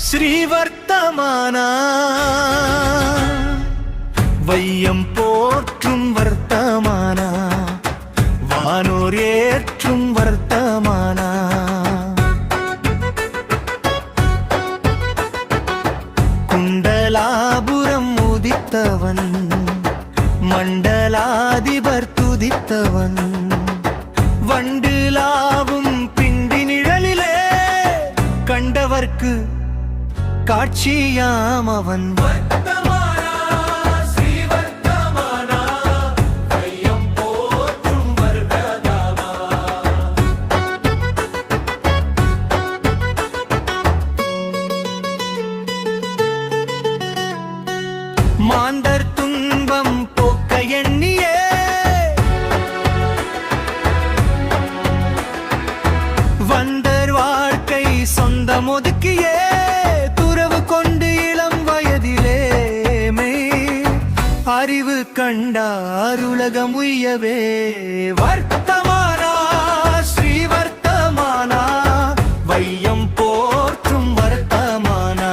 ஸ்ரீவர்த்தமானா வையம் போற்றும் வர்த்தமானா வானோர் ஏற்றும் வர்த்தமானா குண்டலாபுரம் உதித்தவன் மண்டலாதிபர் துதித்தவன் வண்டுலாவும் பிண்டி நிழலிலே கண்டவர்க்கு காட்சியாம் அவன் மாந்தர் துன்பம் போக்க எண்ணியே வந்தர் வாழ்க்கை சொந்தம் ஒதுக்கியே துறவு கொண்டு இளம் வயதிலே அறிவு கண்டார் உலகம் உய்யவே வர்த்தமானா ஸ்ரீவர்த்தமானா வையம் போற்றும் வர்த்தமானா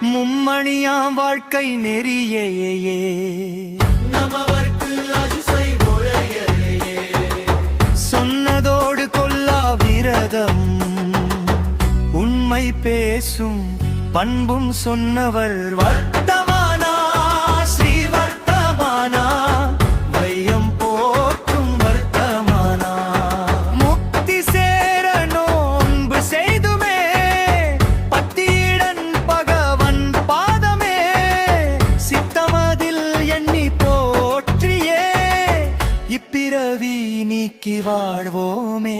மும்மணியாம் வாழ்க்கை நெறியே சொன்னதோடு கொல்லா விரதம் உண்மை பேசும் பண்பும் சொன்னவர் வர்த்தமானா ஸ்ரீவர்த்தமானா வையம் போற்றும் வர்த்தமானா முக்தி சேர நோன்பு செய்துமே பத்தியுடன் பகவன் பாதமே சித்தமதில் எண்ணி போற்றியே இப்பிறவி நீக்கி வாழ்வோமே.